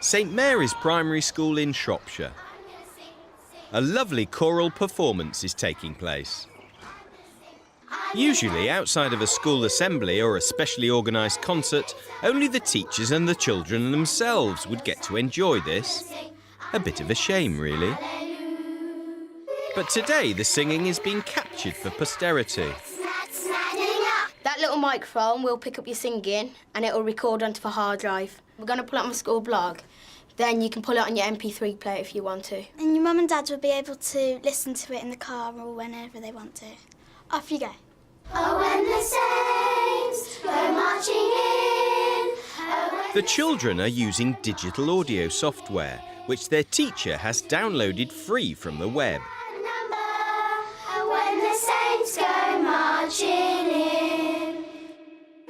St Mary's Primary School in Shropshire. A lovely choral performance is taking place. Usually outside of a school assembly or a specially organised concert, only the teachers and the children themselves would get to enjoy this. A bit of a shame, really. But today the singing is being captured for posterity. That little microphone will pick up your singing and it will record onto the hard drive. We're going to put it on my school blog. Then you can pull it on your MP3 player if you want to. And your mum and dad will be able to listen to it in the car or whenever they want to. Off you go. Oh, when the saints go marching in. The children are using digital audio software, which their teacher has downloaded free from the web. When the saints go marching in.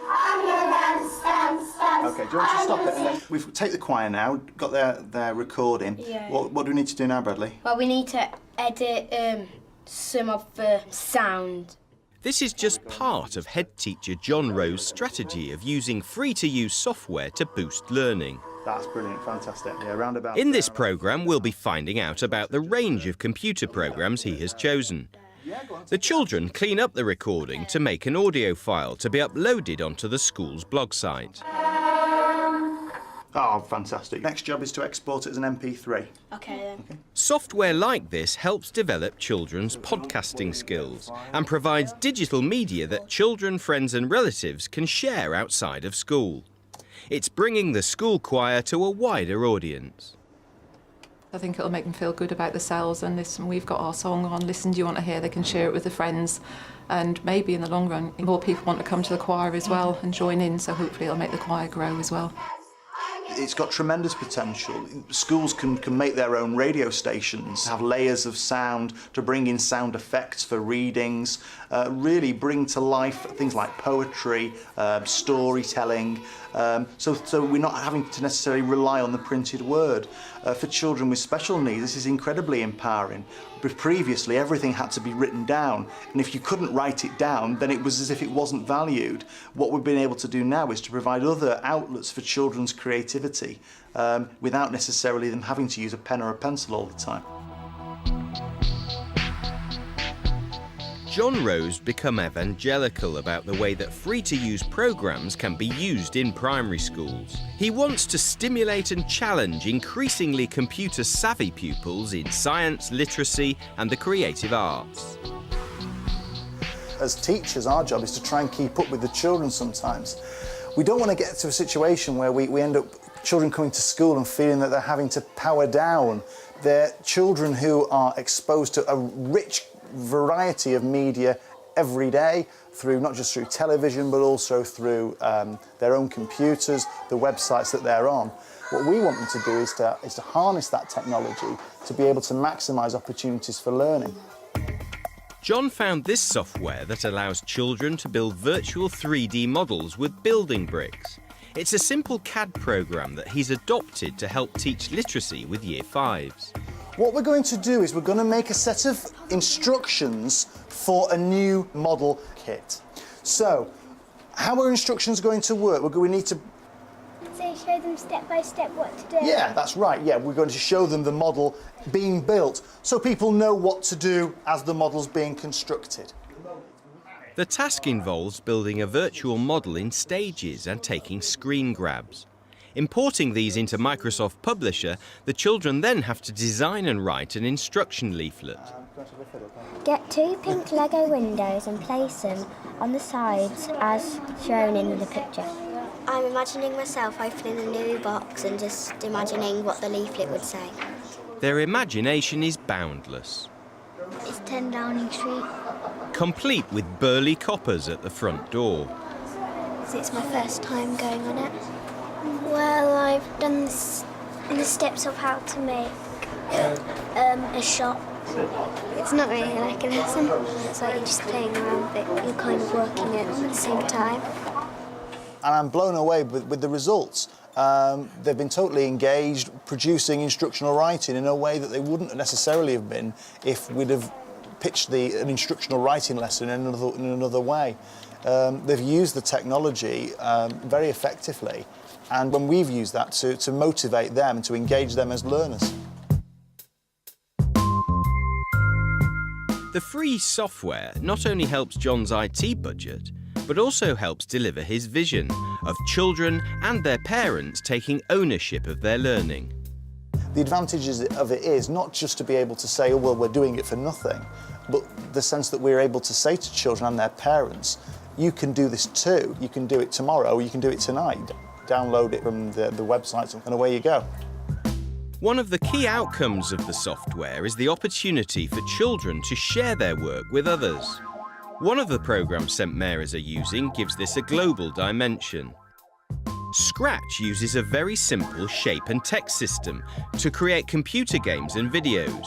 I'm gonna dance, dance, dance. OK, do you want to stop it? And then we've take the choir now, got their recording. Yeah. What do we need to do now, Bradley? Well, we need to edit some of the sound. This is just part of Headteacher John Row's strategy of using free-to-use software to boost learning. That's brilliant, fantastic. Yeah, roundabout. In this programme, we'll be finding out about the range of computer programmes he has chosen. The children clean up the recording to make an audio file to be uploaded onto the school's blog site. Oh, fantastic. Next job is to export it as an MP3. OK, then. Software like this helps develop children's podcasting skills and provides digital media that children, friends and relatives can share outside of school. It's bringing the school choir to a wider audience. I think it'll make them feel good about themselves and listen, we've got our song on, listen, do you want to hear? They can share it with their friends and maybe in the long run more people want to come to the choir as well and join in, so hopefully it'll make the choir grow as well. It's got tremendous potential. Schools can make their own radio stations, have layers of sound to bring in sound effects for readings, really bring to life things like poetry, storytelling, so we're not having to necessarily rely on the printed word. For children with special needs, this is incredibly empowering. But previously, everything had to be written down, and if you couldn't write it down, then it was as if it wasn't valued. What we've been able to do now is to provide other outlets for children's creativity without necessarily them having to use a pen or a pencil all the time. John Row's become evangelical about the way that free-to-use programmes can be used in primary schools. He wants to stimulate and challenge increasingly computer-savvy pupils in science, literacy and the creative arts. As teachers, our job is to try and keep up with the children sometimes. We don't want to get to a situation where we end up children coming to school and feeling that they're having to power down. They're children who are exposed to a rich variety of media every day, through not just through television but also through their own computers, the websites that they're on. What we want them to do is to harness that technology to be able to maximise opportunities for learning. John found this software that allows children to build virtual 3D models with building bricks. It's a simple CAD programme that he's adopted to help teach literacy with Year 5s. What we're going to do is we're going to make a set of instructions for a new model kit. So, how are instructions going to work? We need to... So show them step by step what to do? Yeah, that's right, yeah. We're going to show them the model being built so people know what to do as the model's being constructed. The task involves building a virtual model in stages and taking screen grabs. Importing these into Microsoft Publisher, the children then have to design and write an instruction leaflet. Get 2 pink Lego windows and place them on the sides as shown in the picture. I'm imagining myself opening a new box and just imagining what the leaflet would say. Their imagination is boundless. It's 10 Downing Street. Complete with burly coppers at the front door. So it's my first time going on it. Well, I've done the steps of how to make a shop. It's not really like a lesson. It's like you're just playing around with it. You're kind of working it at the same time. And I'm blown away with the results. They've been totally engaged, producing instructional writing in a way that they wouldn't necessarily have been if we'd have pitched an instructional writing lesson in another way. They've used the technology very effectively and when we've used that to motivate them and to engage them as learners. The free software not only helps John's IT budget, but also helps deliver his vision of children and their parents taking ownership of their learning. The advantages of it is not just to be able to say, oh, well, we're doing it for nothing, but the sense that we're able to say to children and their parents, you can do this too. You can do it tomorrow, or you can do it tonight. Download it from the websites and away you go. One of the key outcomes of the software is the opportunity for children to share their work with others. One of the programs St Mary's are using gives this a global dimension. Scratch uses a very simple shape and text system to create computer games and videos.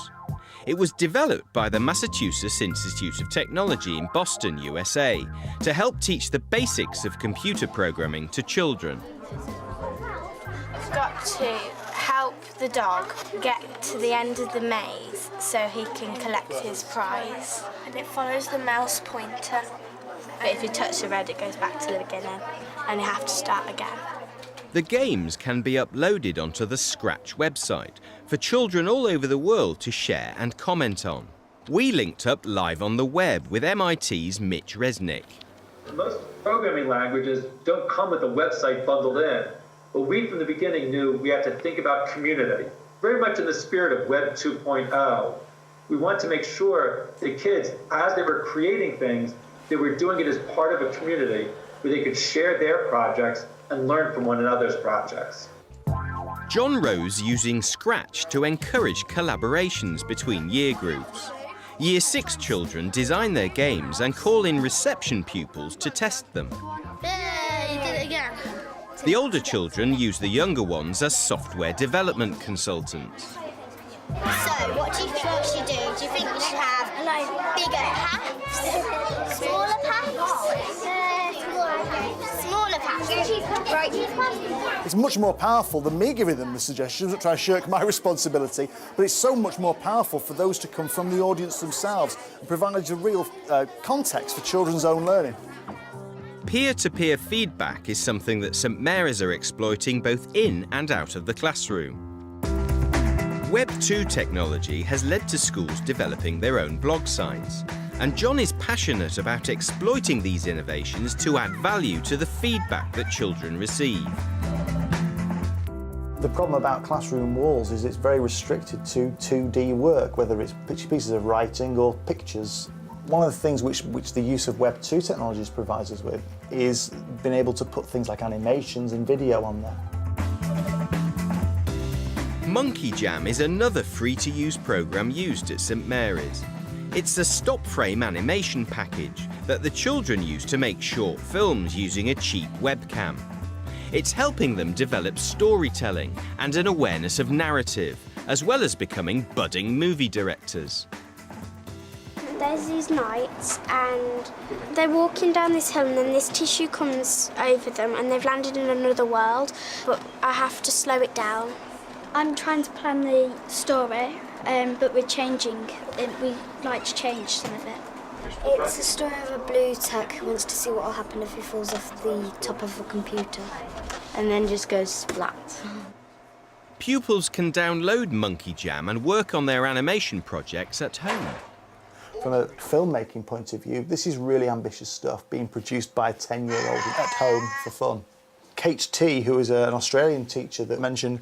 It was developed by the Massachusetts Institute of Technology in Boston, USA, to help teach the basics of computer programming to children. I've got to help the dog get to the end of the maze so he can collect his prize. And it follows the mouse pointer. But if you touch the red, it goes back to the beginning and you have to start again. The games can be uploaded onto the Scratch website for children all over the world to share and comment on. We linked up live on the web with MIT's Mitch Resnick. Most programming languages don't come with a website bundled in, but we from the beginning knew we had to think about community, very much in the spirit of Web 2.0. We want to make sure the kids, as they were creating things, they were doing it as part of a community where they could share their projects and learn from one another's projects. John Row's using Scratch to encourage collaborations between year groups. Year 6 children design their games and call in reception pupils to test them. Yeah, you did it again. The older children use the younger ones as software development consultants. So, what do you think we should do? Do you think we should have bigger packs? Smaller packs? Smaller packs. Right. It's much more powerful than me giving them the suggestions that try to shirk my responsibility, but it's so much more powerful for those to come from the audience themselves and provide a real context for children's own learning. Peer-to-peer feedback is something that St Mary's are exploiting both in and out of the classroom. Web 2 technology has led to schools developing their own blog sites, and John is passionate about exploiting these innovations to add value to the feedback that children receive. The problem about classroom walls is it's very restricted to 2D work, whether it's pieces of writing or pictures. One of the things which the use of Web 2 technologies provides us with is being able to put things like animations and video on there. Monkey Jam is another free-to-use program used at St Mary's. It's a stop-frame animation package that the children use to make short films using a cheap webcam. It's helping them develop storytelling and an awareness of narrative, as well as becoming budding movie directors. There's these knights and they're walking down this hill and then this tissue comes over them and they've landed in another world, but I have to slow it down. I'm trying to plan the story, but we're changing. We like to change some of it. It's the story of a blue tech who wants to see what will happen if he falls off the top of a computer and then just goes splat. Pupils can download Monkey Jam and work on their animation projects at home. From a filmmaking point of view, this is really ambitious stuff being produced by a 10-year-old at home for fun. Kate T, who is an Australian teacher, that mentioned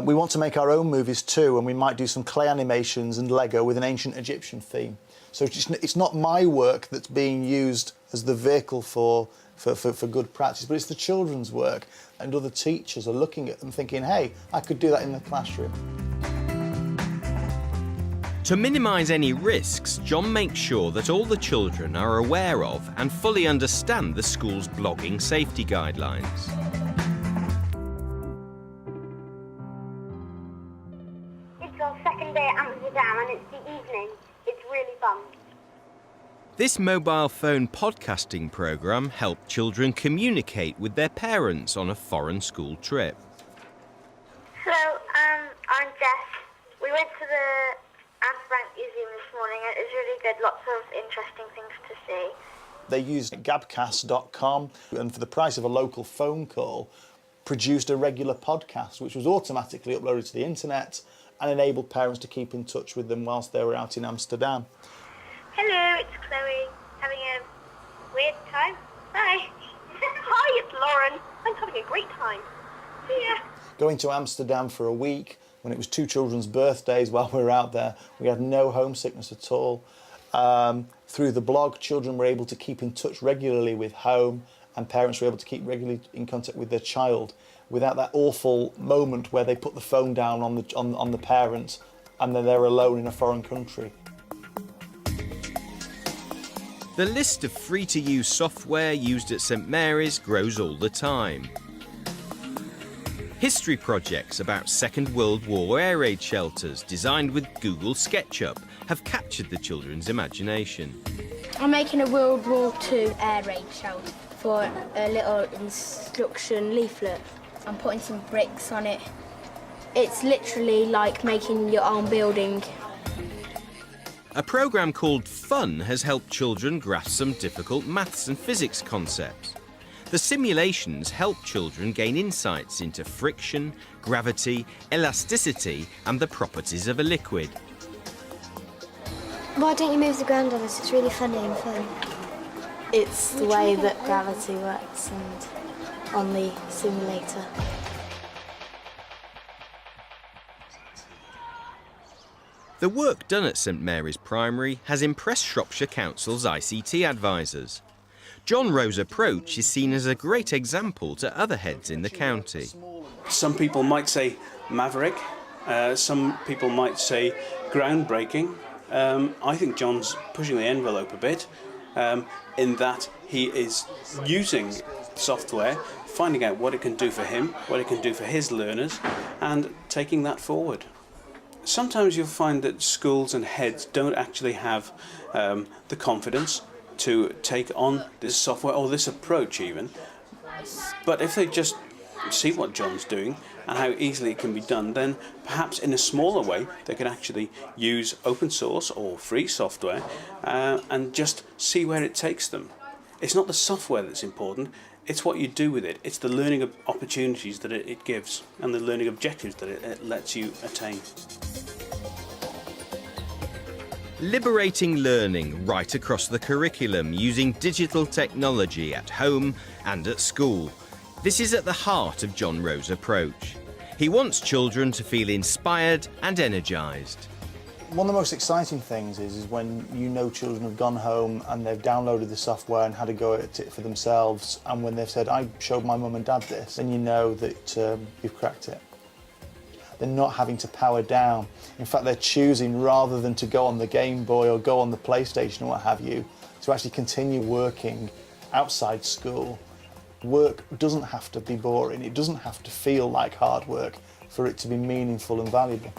we want to make our own movies too, and we might do some clay animations and Lego with an ancient Egyptian theme. So it's not my work that's being used as the vehicle for good practice, but it's the children's work, and other teachers are looking at them thinking, hey, I could do that in the classroom. To minimise any risks, John makes sure that all the children are aware of and fully understand the school's blogging safety guidelines. It's our second day at Amsterdam and it's the evening. It's really fun. This mobile phone podcasting programme helped children communicate with their parents on a foreign school trip. Hello, I'm Jess. We went to the Amsterdam Museum this morning and it was really good, lots of interesting things to see. They used gabcast.com, and for the price of a local phone call, produced a regular podcast which was automatically uploaded to the internet and enabled parents to keep in touch with them whilst they were out in Amsterdam. Hello, it's Chloe. Having a weird time? Hi. Hi, it's Lauren. I'm having a great time. See ya. Going to Amsterdam for a week when it was 2 children's birthdays while we were out there, we had no homesickness at all. Through the blog, children were able to keep in touch regularly with home, and parents were able to keep regularly in contact with their child without that awful moment where they put the phone down on the parent and then they're alone in a foreign country. The list of free-to-use software used at St Mary's grows all the time. History projects about Second World War air raid shelters designed with Google SketchUp have captured the children's imagination. I'm making a World War II air raid shelter for a little instruction leaflet. I'm putting some bricks on it. It's literally like making your own building. A programme called Fun has helped children grasp some difficult maths and physics concepts. The simulations help children gain insights into friction, gravity, elasticity and the properties of a liquid. Why don't you move the ground on us? It's really funny and fun. It's the way that gravity works and on the simulator. The work done at St Mary's Primary has impressed Shropshire Council's ICT advisors. John Row's approach is seen as a great example to other heads in the county. Some people might say maverick, some people might say groundbreaking. I think John's pushing the envelope a bit in that he is using software, finding out what it can do for him, what it can do for his learners, and taking that forward. Sometimes you'll find that schools and heads don't actually have the confidence to take on this software or this approach even, but if they just see what John's doing and how easily it can be done, then perhaps in a smaller way they can actually use open source or free software and just see where it takes them. It's not the software that's important, it's what you do with it. It's the learning opportunities that it gives and the learning objectives that it lets you attain. Liberating learning right across the curriculum using digital technology at home and at school. This is at the heart of John Row's approach. He wants children to feel inspired and energised. One of the most exciting things is when you know children have gone home and they've downloaded the software and had a go at it for themselves, and when they've said, I showed my mum and dad this, then you know that you've cracked it. They're not having to power down. In fact, they're choosing, rather than to go on the Game Boy or go on the PlayStation or what have you, to actually continue working outside school. Work doesn't have to be boring. It doesn't have to feel like hard work for it to be meaningful and valuable.